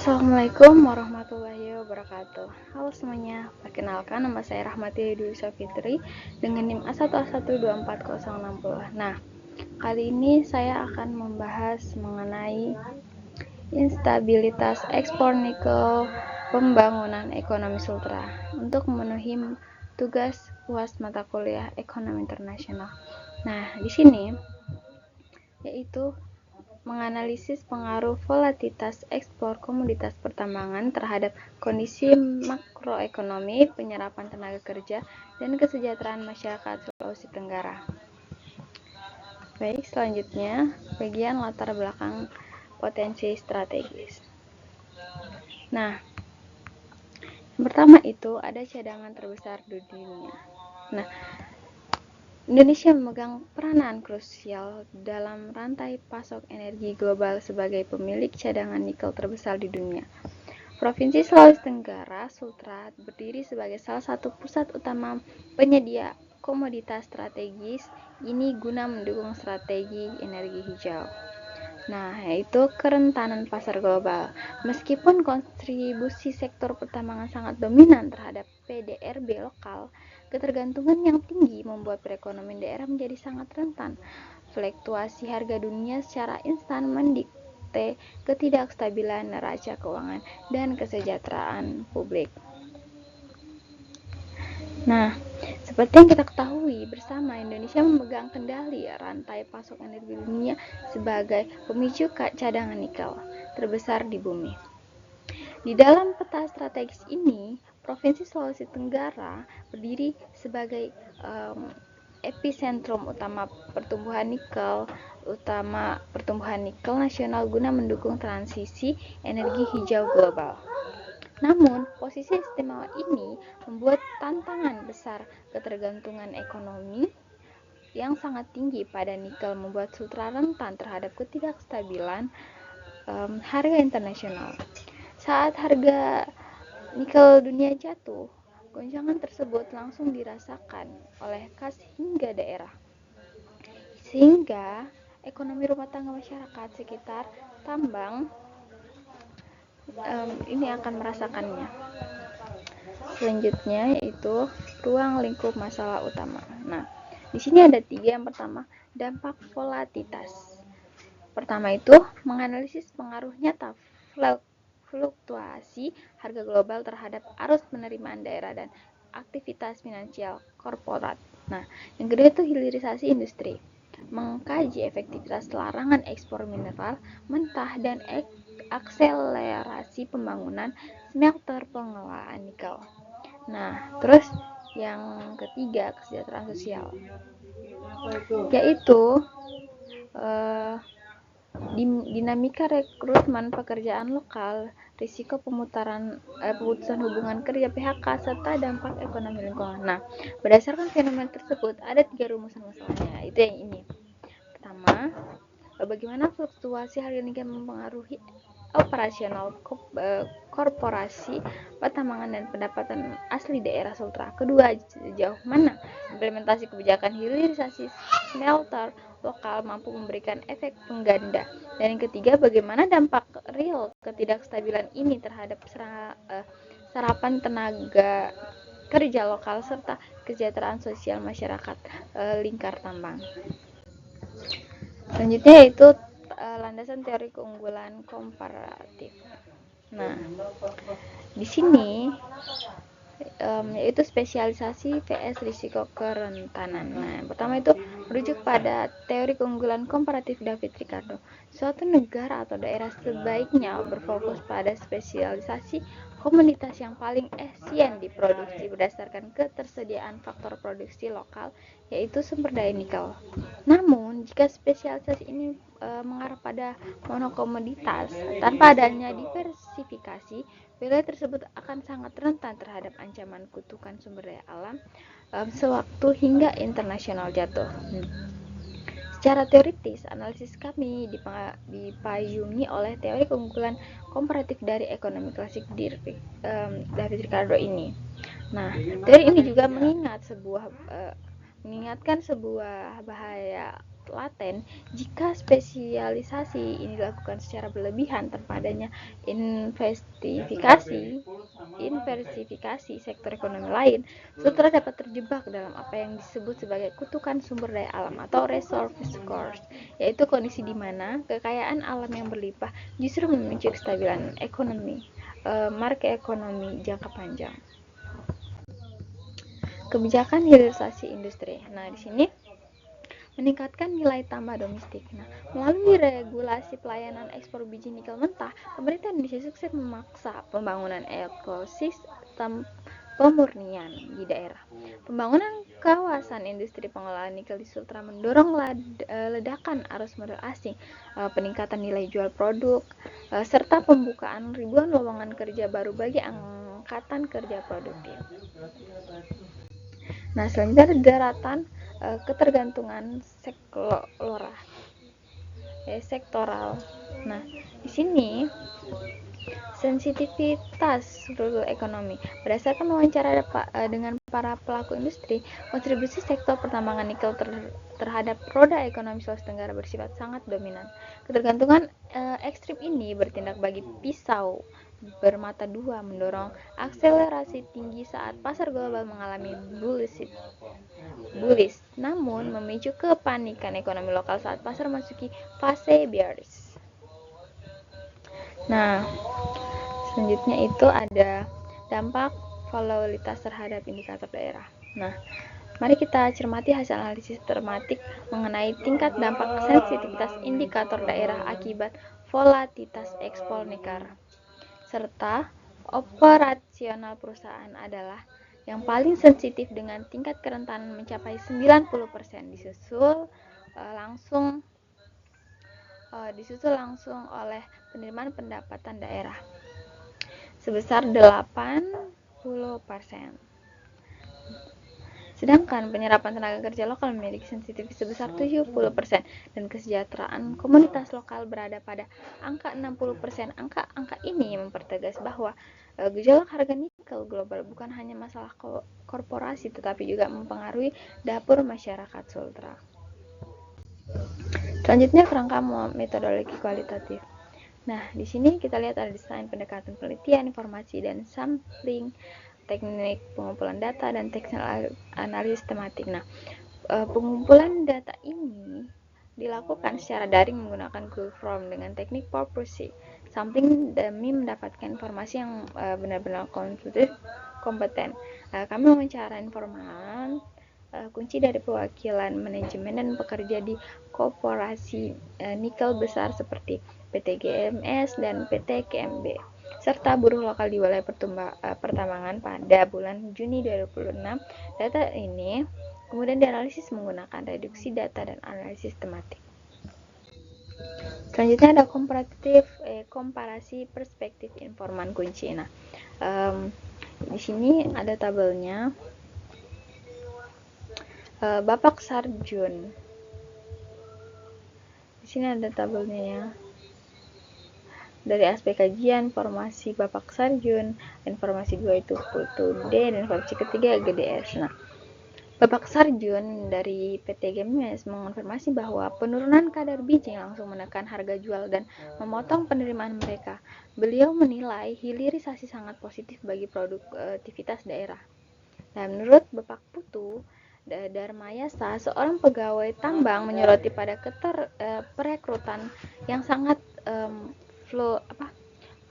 Assalamualaikum warahmatullahi wabarakatuh. Halo semuanya, perkenalkan nama saya Rahmati Dwi Fitri dengan NIM A1124060. Nah, kali ini saya akan membahas mengenai instabilitas ekspor nikel pembangunan ekonomi Sultra untuk memenuhi tugas UAS mata kuliah ekonomi internasional. Nah, di sini yaitu menganalisis pengaruh volatilitas ekspor komoditas pertambangan terhadap kondisi makroekonomi, penyerapan tenaga kerja, dan kesejahteraan masyarakat Sulawesi Tenggara. Baik, selanjutnya bagian latar belakang potensi strategis. Nah, yang pertama itu ada cadangan terbesar di dunia. Nah, Indonesia memegang peranan krusial dalam rantai pasok energi global sebagai pemilik cadangan nikel terbesar di dunia. Provinsi Sulawesi Tenggara, Sultra, berdiri sebagai salah satu pusat utama penyedia komoditas strategis ini guna mendukung strategi energi hijau. Nah, yaitu kerentanan pasar global. Meskipun kontribusi sektor pertambangan sangat dominan terhadap PDRB lokal, ketergantungan yang tinggi membuat perekonomian daerah menjadi sangat rentan. Fluktuasi harga dunia secara instan mendikte ketidakstabilan neraca keuangan dan kesejahteraan publik. Nah, seperti yang kita ketahui bersama, Indonesia memegang kendali rantai pasok energi dunia sebagai pemicu cadangan nikel terbesar di bumi. Di dalam peta strategis ini, Provinsi Sulawesi Tenggara berdiri sebagai epicentrum utama pertumbuhan nikel nasional guna mendukung transisi energi hijau global. Namun, posisi istimewa ini membuat tantangan besar. Ketergantungan ekonomi yang sangat tinggi pada nikel membuat Sultra rentan terhadap ketidakstabilan harga internasional. Saat harga nikel dunia jatuh, goncangan tersebut langsung dirasakan oleh kas hingga daerah, sehingga ekonomi rumah tangga masyarakat sekitar tambang ini akan merasakannya. Selanjutnya yaitu ruang lingkup masalah utama. Nah, di sini ada 3. Yang pertama, dampak volatilitas. Pertama itu menganalisis pengaruh nyata fluktuasi harga global terhadap arus penerimaan daerah dan aktivitas finansial korporat. Nah, yang kedua itu hilirisasi industri. Mengkaji efektivitas larangan ekspor mineral mentah dan akselerasi pembangunan smelter pengelolaan nikel. Nah, terus yang ketiga, kesejahteraan sosial, yaitu dinamika rekrutmen pekerjaan lokal, risiko pemutusan hubungan kerja PHK, serta dampak ekonomi lingkungan. Nah, berdasarkan fenomena tersebut ada 3 rumusan masalahnya, itu yang ini. Pertama, bagaimana fluktuasi harga nikel mempengaruhi operasional korporasi pertambangan dan pendapatan asli daerah Sultra. Kedua, sejauh mana implementasi kebijakan hilirisasi smelter lokal mampu memberikan efek pengganda. Dan yang ketiga, bagaimana dampak real ketidakstabilan ini terhadap serapan tenaga kerja lokal serta kesejahteraan sosial masyarakat lingkar tambang. Selanjutnya yaitu landasan teori keunggulan komparatif. Nah, di sini yaitu spesialisasi vs risiko kerentanan. Nah, yang pertama itu merujuk pada teori keunggulan komparatif David Ricardo. Suatu negara atau daerah sebaiknya berfokus pada spesialisasi komoditas yang paling efisien diproduksi berdasarkan ketersediaan faktor produksi lokal, yaitu sumber daya nikel. Namun, jika spesialisasi ini mengarah pada monokomoditas tanpa adanya diversifikasi, wilayah tersebut akan sangat rentan terhadap ancaman kutukan sumber daya alam sewaktu hingga internasional jatuh. Secara teoritis, analisis kami dipayungi oleh teori keunggulan komparatif dari ekonomi klasik David Ricardo ini. Nah, teori ini juga mengingatkan sebuah bahaya laten jika spesialisasi ini dilakukan secara berlebihan tanpa adanya diversifikasi sektor ekonomi lain. Sultra dapat terjebak dalam apa yang disebut sebagai kutukan sumber daya alam atau resource curse, yaitu kondisi di mana kekayaan alam yang berlimpah justru memicu kestabilan ekonomi, market ekonomi jangka panjang. Kebijakan hilirisasi industri. Nah, di sini meningkatkan nilai tambah domestik. Nah, melalui regulasi pelayanan ekspor biji nikel mentah, pemerintah Indonesia sukses memaksa pembangunan ekosistem pemurnian di daerah. Pembangunan kawasan industri pengolahan nikel di Sultra mendorong ledakan arus modal asing, peningkatan nilai jual produk, serta pembukaan ribuan lowongan kerja baru bagi angkatan kerja produktif. Nah, selanjutnya ada daratan ketergantungan sektoral. Nah, di sini sensitivitas rule ekonomi. Berdasarkan wawancara dengan para pelaku industri, kontribusi sektor pertambangan nikel terhadap roda ekonomi Sulawesi Tenggara bersifat sangat dominan. Ketergantungan ekstrim ini bertindak bagi pisau bermata dua, mendorong akselerasi tinggi saat pasar global mengalami bullish, namun memicu kepanikan ekonomi lokal saat pasar memasuki fase bearish. Nah, selanjutnya itu ada dampak volatilitas terhadap indikator daerah. Nah, mari kita cermati hasil analisis tematik mengenai tingkat dampak sensitivitas indikator daerah akibat volatilitas ekspor negara, serta operasional perusahaan adalah yang paling sensitif dengan tingkat kerentanan mencapai 90%, disusul langsung oleh penerimaan pendapatan daerah sebesar 80%. Sedangkan penyerapan tenaga kerja lokal memiliki sensitivitas sebesar 70% dan kesejahteraan komunitas lokal berada pada angka 60%. Angka ini mempertegas bahwa gejolak harga nikel global bukan hanya masalah korporasi tetapi juga mempengaruhi dapur masyarakat Sultra. Selanjutnya kerangka metodologi kualitatif. Nah, di sini kita lihat ada desain pendekatan penelitian, informasi dan sampling, teknik pengumpulan data dan teknik analisis tematik. Nah, pengumpulan data ini dilakukan secara daring menggunakan Google Form dengan teknik purpose sampling demi mendapatkan informasi yang benar-benar kompeten. Kami mewawancara informan kunci dari perwakilan manajemen dan pekerja di koperasi nikel besar seperti PT GMS dan PT KMB serta buruh lokal di wilayah pertambangan pada bulan Juni 2006. Data ini kemudian dianalisis menggunakan reduksi data dan analisis tematik. Selanjutnya ada komparasi perspektif informan kunci. Nah, di sini ada tabelnya. Bapak Sarjun. Di sini ada tabelnya ya. Dari aspek kajian, informasi Bapak Sarjun, informasi 2 itu Putu D, dan informasi ketiga GDS. Nah, Bapak Sarjun dari PT GMS mengonfirmasi bahwa penurunan kadar biji langsung menekan harga jual dan memotong penerimaan mereka. Beliau menilai hilirisasi sangat positif bagi produktivitas daerah. Dan menurut Bapak Putu Darmayasa, seorang pegawai tambang menyoroti pada perekrutan yang sangat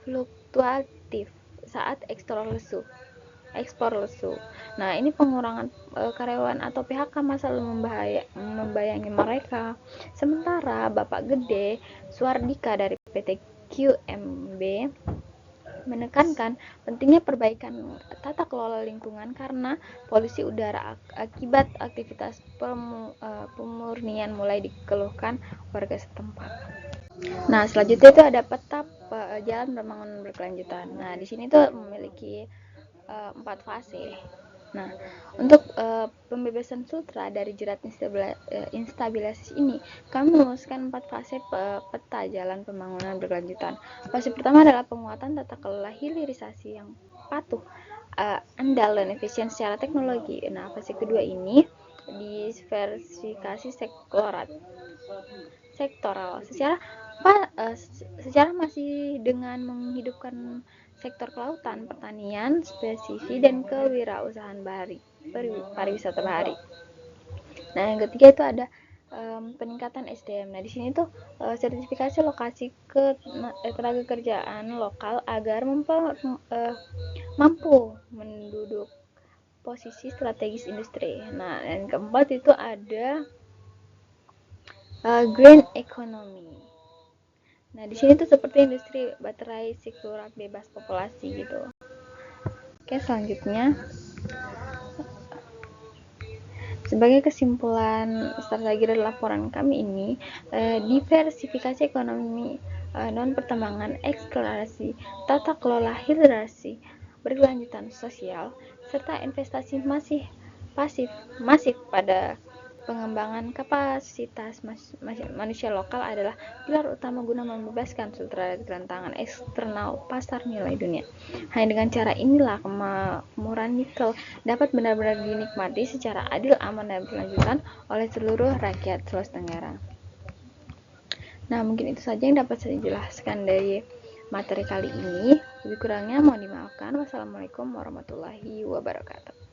fluktuatif saat ekspor lesu. Nah, ini pengurangan karyawan atau PHK selalu membayangi mereka. Sementara Bapak Gede Suardika dari PT QMB menekankan pentingnya perbaikan tata kelola lingkungan karena polusi udara akibat aktivitas pemurnian mulai dikeluhkan warga setempat. Nah, selanjutnya itu ada peta jalan pembangunan berkelanjutan. Nah, di sini tuh memiliki 4 fase. Nah, untuk pembebasan Sultra dari jerat instabilitas ini, kami merumuskan 4 fase peta jalan pembangunan berkelanjutan. Fase pertama adalah penguatan tata kelola hilirisasi yang patuh, andal dan efisien secara teknologi. Nah, fase kedua ini diversifikasi sektorat. sektoral secara masih dengan menghidupkan sektor kelautan, pertanian, spesifik dan kewirausahaan pariwisata bahari. Nah, yang ketiga itu ada peningkatan SDM. Nah, di sini tuh sertifikasi lokasi tenaga kerjaan lokal agar mampu menduduk posisi strategis industri. Nah, yang keempat itu ada green economy. Nah, di sini tuh seperti industri baterai sikurak bebas populasi gitu. Oke, selanjutnya sebagai kesimpulan strategi dari laporan kami ini, diversifikasi ekonomi non-pertambangan, eksplorasi, tata kelola hidrasi, berkelanjutan sosial, serta investasi masif pada pengembangan kapasitas manusia lokal adalah pilar utama guna membebaskan sutradara tantangan eksternal pasar nilai dunia. Hanya dengan cara inilah kemakmuran nikel dapat benar-benar dinikmati secara adil, aman, dan berkelanjutan oleh seluruh rakyat Sulawesi Tenggara. Nah, mungkin itu saja yang dapat saya jelaskan dari materi kali ini. Lebih kurangnya mohon dimaafkan. Wassalamualaikum warahmatullahi wabarakatuh.